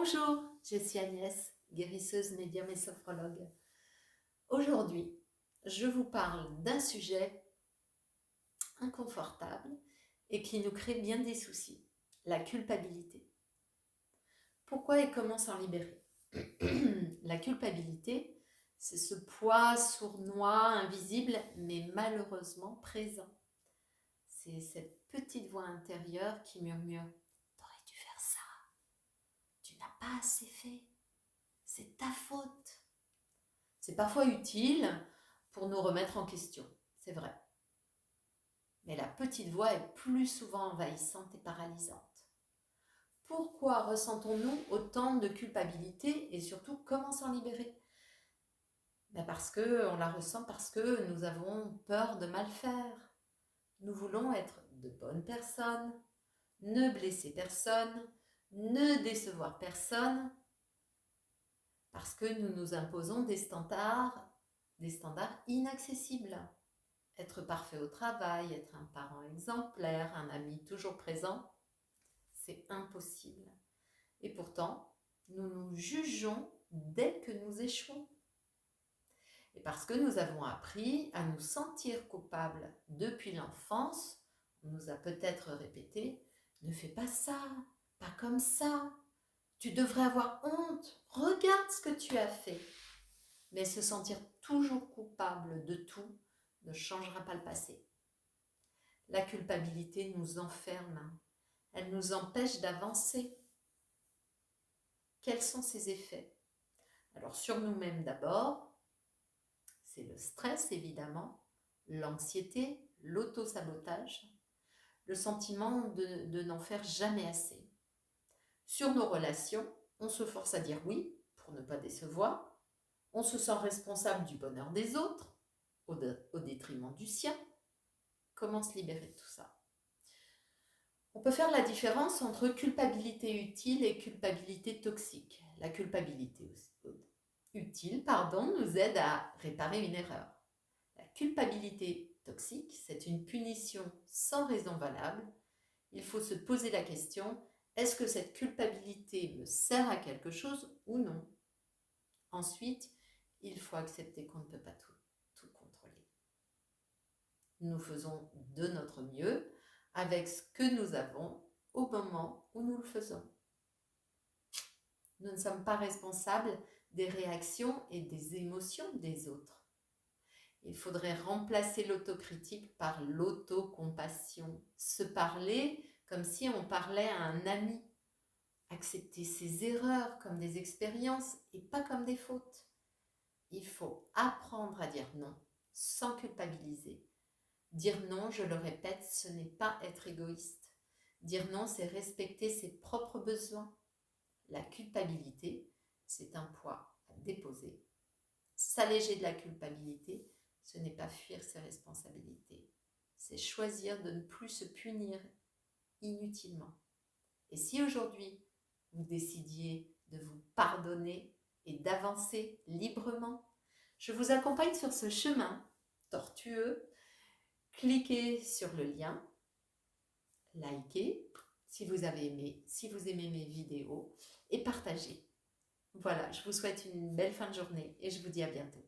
Bonjour, je suis Agnès, guérisseuse, médium et sophrologue. Aujourd'hui, je vous parle d'un sujet inconfortable et qui nous crée bien des soucis, la culpabilité. Pourquoi et comment s'en libérer? La culpabilité, c'est ce poids sournois, invisible, mais malheureusement présent. C'est cette petite voix intérieure qui murmure « T'aurais dû faire ça, tu n'as pas assez fait, c'est ta faute ». C'est parfois utile pour nous remettre en question, c'est vrai. Mais la petite voix est plus souvent envahissante et paralysante. Pourquoi ressentons-nous autant de culpabilité et surtout comment s'en libérer? Parce qu'on la ressent parce que nous avons peur de mal faire. Nous voulons être de bonnes personnes, ne blesser personne, ne décevoir personne, parce que nous nous imposons des standards inaccessibles. Être parfait au travail, être un parent exemplaire, un ami toujours présent, c'est impossible. Et pourtant, nous nous jugeons dès que nous échouons. Et parce que nous avons appris à nous sentir coupables depuis l'enfance, on nous a peut-être répété « Ne fais pas ça, pas comme ça, tu devrais avoir honte, regarde ce que tu as fait ». Mais se sentir toujours coupable de tout ne changera pas le passé. La culpabilité nous enferme, elle nous empêche d'avancer. Quels sont ses effets? Alors sur nous-mêmes d'abord, c'est le stress évidemment, l'anxiété, l'auto-sabotage, le sentiment de n'en faire jamais assez. Sur nos relations, on se force à dire oui pour ne pas décevoir, on se sent responsable du bonheur des autres, au détriment du sien. Comment se libérer de tout ça? On peut faire la différence entre culpabilité utile et culpabilité toxique. La culpabilité utile nous aide à réparer une erreur. La culpabilité toxique, c'est une punition sans raison valable. Il faut se poser la question, est-ce que cette culpabilité me sert à quelque chose ou non? Ensuite, il faut accepter qu'on ne peut pas tout contrôler. Nous faisons de notre mieux avec ce que nous avons au moment où nous le faisons. Nous ne sommes pas responsables des réactions et des émotions des autres. Il faudrait remplacer l'autocritique par l'autocompassion. Se parler comme si on parlait à un ami. Accepter ses erreurs comme des expériences et pas comme des fautes. Il faut apprendre à dire non sans culpabiliser. Dire non, je le répète, ce n'est pas être égoïste. Dire non, c'est respecter ses propres besoins. La culpabilité, c'est un poids à déposer. S'alléger de la culpabilité, ce n'est pas fuir ses responsabilités. C'est choisir de ne plus se punir inutilement. Et si aujourd'hui, vous décidiez de vous pardonner et d'avancer librement, je vous accompagne sur ce chemin tortueux. Cliquez sur le lien, likez si vous avez aimé, si vous aimez mes vidéos et partagez. Voilà, je vous souhaite une belle fin de journée et je vous dis à bientôt.